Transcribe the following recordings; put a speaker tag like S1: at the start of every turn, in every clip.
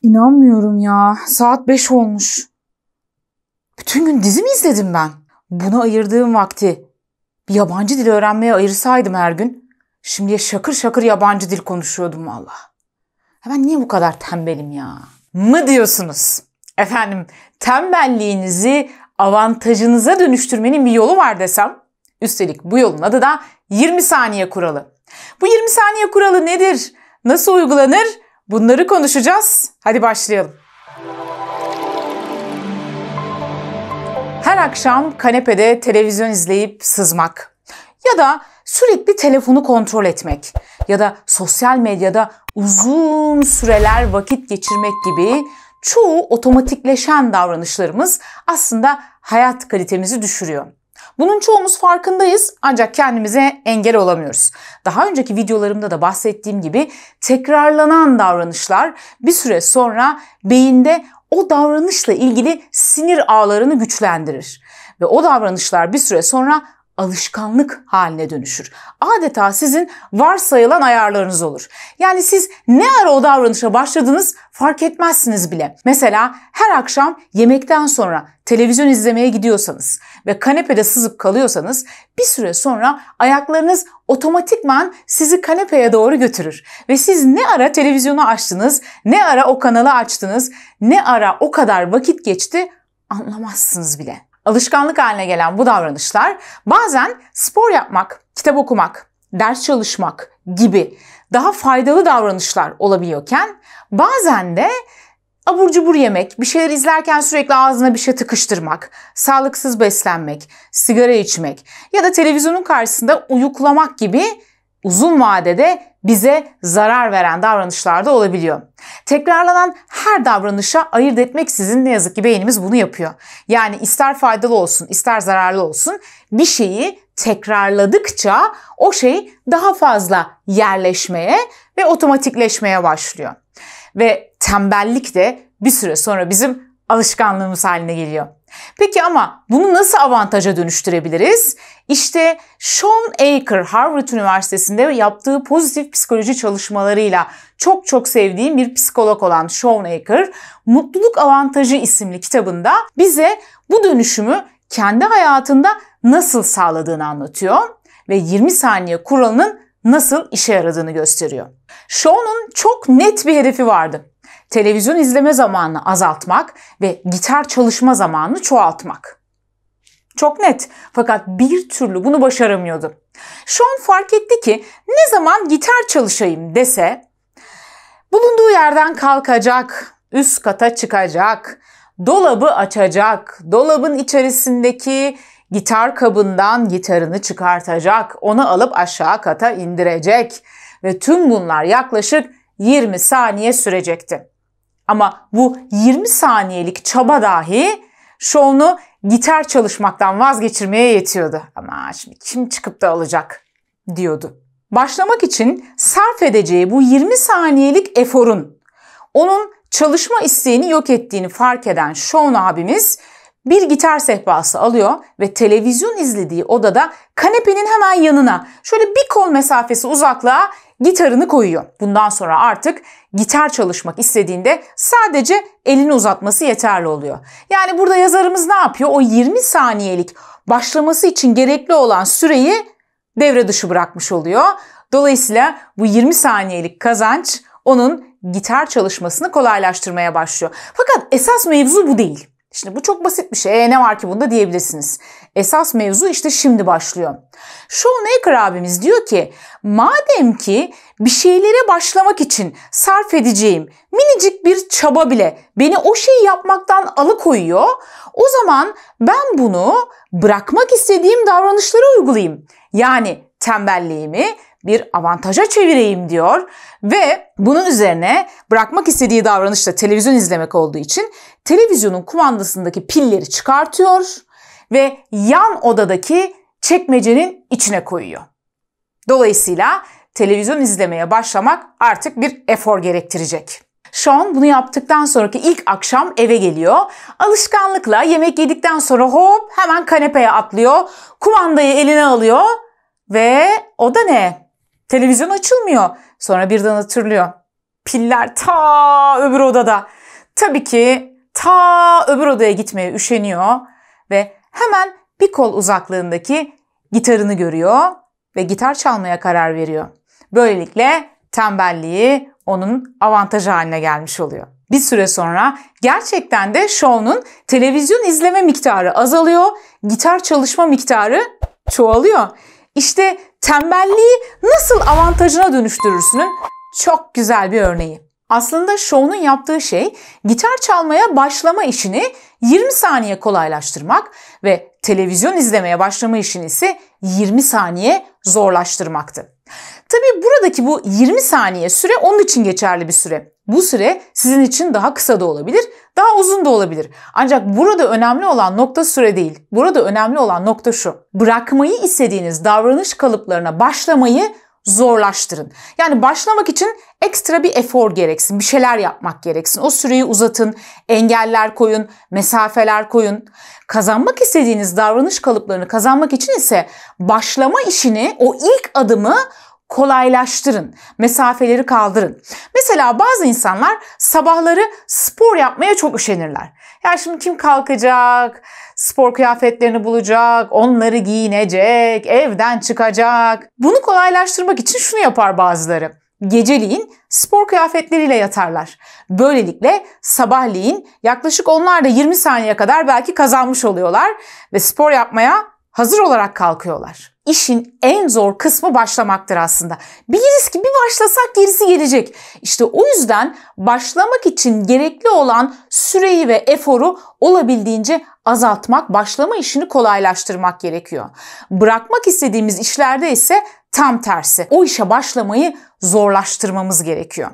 S1: İnanmıyorum ya. Saat 5 olmuş. Bütün gün dizi mi izledim ben? Buna ayırdığım vakti bir yabancı dil öğrenmeye ayırsaydım her gün, şimdiye şakır şakır yabancı dil konuşuyordum valla. Ben niye bu kadar tembelim ya? Mı diyorsunuz? Efendim, tembelliğinizi avantajınıza dönüştürmenin bir yolu var desem. Üstelik bu yolun adı da 20 saniye kuralı. Bu 20 saniye kuralı nedir? Nasıl uygulanır? Bunları konuşacağız. Hadi başlayalım. Her akşam kanepede televizyon izleyip sızmak ya da sürekli telefonu kontrol etmek ya da sosyal medyada uzun süreler vakit geçirmek gibi çoğu otomatikleşen davranışlarımız aslında hayat kalitemizi düşürüyor. Bunun çoğumuz farkındayız ancak kendimize engel olamıyoruz. Daha önceki videolarımda da bahsettiğim gibi tekrarlanan davranışlar bir süre sonra beyinde o davranışla ilgili sinir ağlarını güçlendirir. Ve o davranışlar bir süre sonra alışkanlık haline dönüşür. Adeta sizin varsayılan ayarlarınız olur. Yani siz ne ara o davranışa başladınız fark etmezsiniz bile. Mesela her akşam yemekten sonra televizyon izlemeye gidiyorsanız ve kanepede sızıp kalıyorsanız bir süre sonra ayaklarınız otomatikman sizi kanepeye doğru götürür. Ve siz ne ara televizyonu açtınız, ne ara o kanalı açtınız, ne ara o kadar vakit geçti anlamazsınız bile. Alışkanlık haline gelen bu davranışlar bazen spor yapmak, kitap okumak, ders çalışmak gibi daha faydalı davranışlar olabiliyorken bazen de abur cubur yemek, bir şeyler izlerken sürekli ağzına bir şey tıkıştırmak, sağlıksız beslenmek, sigara içmek ya da televizyonun karşısında uyuklamak gibi uzun vadede bize zarar veren davranışlar da olabiliyor. Tekrarlanan her davranışa ayırt etmeksizin ne yazık ki beynimiz bunu yapıyor. Yani ister faydalı olsun, ister zararlı olsun bir şeyi tekrarladıkça o şey daha fazla yerleşmeye ve otomatikleşmeye başlıyor. Ve tembellik de bir süre sonra bizim alışkanlığımız haline geliyor. Peki ama bunu nasıl avantaja dönüştürebiliriz? İşte Shawn Achor, Harvard Üniversitesi'nde yaptığı pozitif psikoloji çalışmalarıyla çok sevdiğim bir psikolog olan Shawn Achor, Mutluluk Avantajı isimli kitabında bize bu dönüşümü kendi hayatında nasıl sağladığını anlatıyor ve 20 saniye kuralının nasıl işe yaradığını gösteriyor. Shawn'un çok net bir hedefi vardı. Televizyon izleme zamanını azaltmak ve gitar çalışma zamanını çoğaltmak. Çok net, fakat bir türlü bunu başaramıyordu. Shawn fark etti ki ne zaman gitar çalışayım dese bulunduğu yerden kalkacak, üst kata çıkacak, dolabı açacak, dolabın içerisindeki gitar kabından gitarını çıkartacak, onu alıp aşağı kata indirecek ve tüm bunlar yaklaşık 20 saniye sürecekti. Ama bu 20 saniyelik çaba dahi Shawn'u gitar çalışmaktan vazgeçirmeye yetiyordu. Ama şimdi kim çıkıp da alacak diyordu. Başlamak için sarf edeceği bu 20 saniyelik eforun onun çalışma isteğini yok ettiğini fark eden Shawn abimiz bir gitar sehpası alıyor ve televizyon izlediği odada kanepenin hemen yanına şöyle bir kol mesafesi uzaklığa gitarını koyuyor. Bundan sonra artık gitar çalışmak istediğinde sadece elini uzatması yeterli oluyor. Yani burada yazarımız ne yapıyor? O 20 saniyelik başlaması için gerekli olan süreyi devre dışı bırakmış oluyor. Dolayısıyla bu 20 saniyelik kazanç onun gitar çalışmasını kolaylaştırmaya başlıyor. Fakat esas mevzu bu değil. Şimdi bu çok basit bir şey. Ne var ki bunda diyebilirsiniz. Esas mevzu işte şimdi başlıyor. Shawn Achor abimiz diyor ki madem ki bir şeylere başlamak için sarf edeceğim minicik bir çaba bile beni o şeyi yapmaktan alıkoyuyor, o zaman ben bunu bırakmak istediğim davranışlara uygulayayım. Yani tembelliğimi bir avantaja çevireyim diyor ve bunun üzerine bırakmak istediği davranış da televizyon izlemek olduğu için televizyonun kumandasındaki pilleri çıkartıyor ve yan odadaki çekmecenin içine koyuyor. Dolayısıyla televizyon izlemeye başlamak artık bir efor gerektirecek. Shawn bunu yaptıktan sonraki ilk akşam eve geliyor. Alışkanlıkla yemek yedikten sonra hop hemen kanepeye atlıyor. Kumandayı eline alıyor ve o da ne? Televizyon açılmıyor. Sonra birden hatırlıyor. Piller ta öbür odada. Tabii ki ta öbür odaya gitmeye üşeniyor ve hemen bir kol uzaklığındaki gitarını görüyor ve gitar çalmaya karar veriyor. Böylelikle tembelliği onun avantajı haline gelmiş oluyor. Bir süre sonra gerçekten de Sean'un televizyon izleme miktarı azalıyor, gitar çalışma miktarı çoğalıyor. İşte tembelliği nasıl avantajına dönüştürürsünün çok güzel bir örneği. Aslında Sean'un yaptığı şey gitar çalmaya başlama işini 20 saniye kolaylaştırmak ve televizyon izlemeye başlama işini ise 20 saniye zorlaştırmaktı. Tabii buradaki bu 20 saniye süre onun için geçerli bir süre. Bu süre sizin için daha kısa da olabilir, daha uzun da olabilir. Ancak burada önemli olan nokta süre değil. Burada önemli olan nokta şu: bırakmayı istediğiniz davranış kalıplarına başlamayı zorlaştırın. Yani başlamak için ekstra bir efor gereksin, bir şeyler yapmak gereksin. O süreyi uzatın, engeller koyun, mesafeler koyun. Kazanmak istediğiniz davranış kalıplarını kazanmak için ise başlama işini, o ilk adımı kolaylaştırın, mesafeleri kaldırın. Mesela bazı insanlar sabahları spor yapmaya çok üşenirler. Ya şimdi kim kalkacak, spor kıyafetlerini bulacak, onları giyinecek, evden çıkacak. Bunu kolaylaştırmak için şunu yapar bazıları: geceliğin spor kıyafetleriyle yatarlar. Böylelikle sabahleyin yaklaşık onlar da 20 saniye kadar belki kazanmış oluyorlar ve spor yapmaya hazır olarak kalkıyorlar. İşin en zor kısmı başlamaktır aslında. Biliriz ki bir başlasak gerisi gelecek. İşte o yüzden başlamak için gerekli olan süreyi ve eforu olabildiğince azaltmak, başlama işini kolaylaştırmak gerekiyor. Bırakmak istediğimiz işlerde ise tam tersi. O işe başlamayı zorlaştırmamız gerekiyor.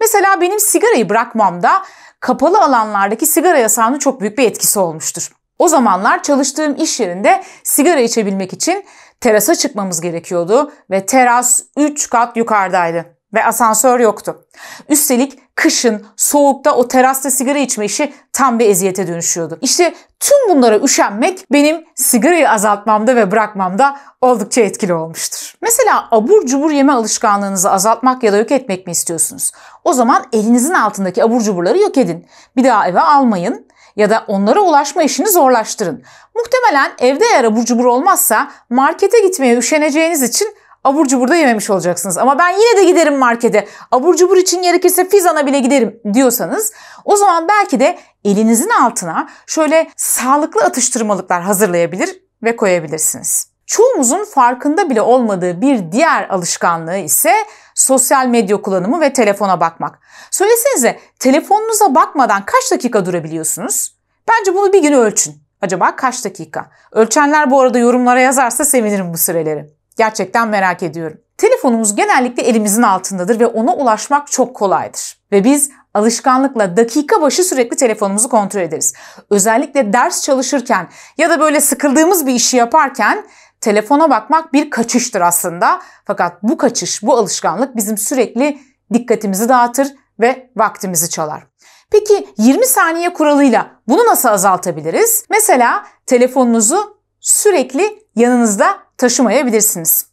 S1: Mesela benim sigarayı bırakmamda kapalı alanlardaki sigara yasağının çok büyük bir etkisi olmuştur. O zamanlar çalıştığım iş yerinde sigara içebilmek için terasa çıkmamız gerekiyordu ve teras 3 kat yukarıdaydı ve asansör yoktu. Üstelik kışın, soğukta o terasta sigara içme işi tam bir eziyete dönüşüyordu. İşte tüm bunlara üşenmek benim sigarayı azaltmamda ve bırakmamda oldukça etkili olmuştur. Mesela abur cubur yeme alışkanlığınızı azaltmak ya da yok etmek mi istiyorsunuz? O zaman elinizin altındaki abur cuburları yok edin. Bir daha eve almayın ya da onlara ulaşma işini zorlaştırın. Muhtemelen evde eğer abur cubur olmazsa markete gitmeye üşeneceğiniz için abur cubur da yememiş olacaksınız. Ama ben yine de giderim markete, abur cubur için gerekirse Fizan'a bile giderim diyorsanız, o zaman belki de elinizin altına şöyle sağlıklı atıştırmalıklar hazırlayabilir ve koyabilirsiniz. Çoğumuzun farkında bile olmadığı bir diğer alışkanlığı ise sosyal medya kullanımı ve telefona bakmak. Söylesenize, telefonunuza bakmadan kaç dakika durabiliyorsunuz? Bence bunu bir gün ölçün. Acaba kaç dakika? Ölçenler bu arada yorumlara yazarsa sevinirim bu süreleri. Gerçekten merak ediyorum. Telefonumuz genellikle elimizin altındadır ve ona ulaşmak çok kolaydır. Ve biz alışkanlıkla dakika başı sürekli telefonumuzu kontrol ederiz. Özellikle ders çalışırken ya da böyle sıkıldığımız bir işi yaparken telefona bakmak bir kaçıştır aslında. Fakat bu kaçış, bu alışkanlık bizim sürekli dikkatimizi dağıtır ve vaktimizi çalar. Peki 20 saniye kuralıyla bunu nasıl azaltabiliriz? Mesela telefonunuzu sürekli yanınızda taşımayabilirsiniz.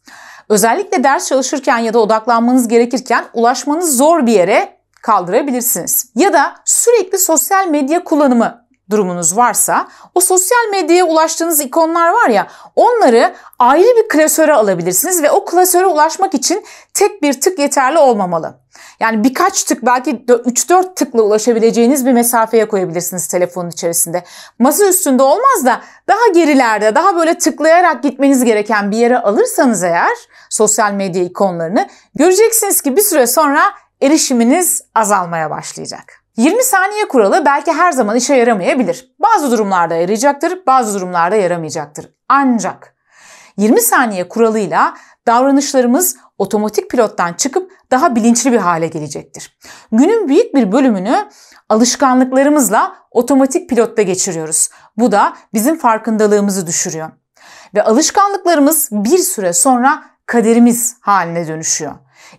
S1: Özellikle ders çalışırken ya da odaklanmanız gerekirken ulaşmanız zor bir yere kaldırabilirsiniz. Ya da sürekli sosyal medya kullanımı durumunuz varsa, o sosyal medyaya ulaştığınız ikonlar var ya, onları ayrı bir klasöre alabilirsiniz ve o klasöre ulaşmak için tek bir tık yeterli olmamalı. Yani birkaç tık, belki 3-4 tıkla ulaşabileceğiniz bir mesafeye koyabilirsiniz telefonun içerisinde. Masa üstünde olmaz da daha gerilerde, daha böyle tıklayarak gitmeniz gereken bir yere alırsanız eğer sosyal medya ikonlarını, göreceksiniz ki bir süre sonra erişiminiz azalmaya başlayacak. 20 saniye kuralı belki her zaman işe yaramayabilir. Bazı durumlarda yarayacaktır, bazı durumlarda yaramayacaktır. Ancak 20 saniye kuralıyla davranışlarımız otomatik pilottan çıkıp daha bilinçli bir hale gelecektir. Günün büyük bir bölümünü alışkanlıklarımızla otomatik pilotta geçiriyoruz. Bu da bizim farkındalığımızı düşürüyor. Ve alışkanlıklarımız bir süre sonra kaderimiz haline dönüşüyor.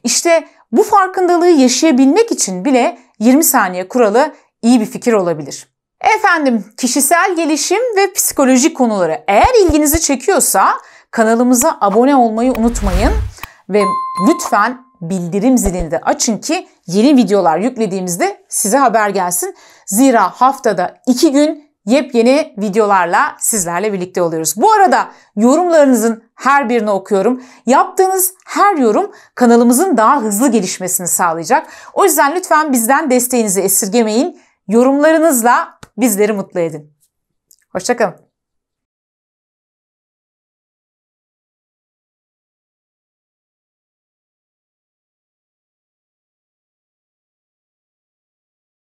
S1: İşte bu farkındalığı yaşayabilmek için bile 20 saniye kuralı iyi bir fikir olabilir. Efendim, kişisel gelişim ve psikolojik konuları eğer ilginizi çekiyorsa kanalımıza abone olmayı unutmayın ve lütfen bildirim zilini de açın ki yeni videolar yüklediğimizde size haber gelsin. Zira haftada 2 gün yepyeni videolarla sizlerle birlikte oluyoruz. Bu arada yorumlarınızın her birini okuyorum. Yaptığınız her yorum kanalımızın daha hızlı gelişmesini sağlayacak. O yüzden lütfen bizden desteğinizi esirgemeyin. Yorumlarınızla bizleri mutlu edin. Hoşça kalın.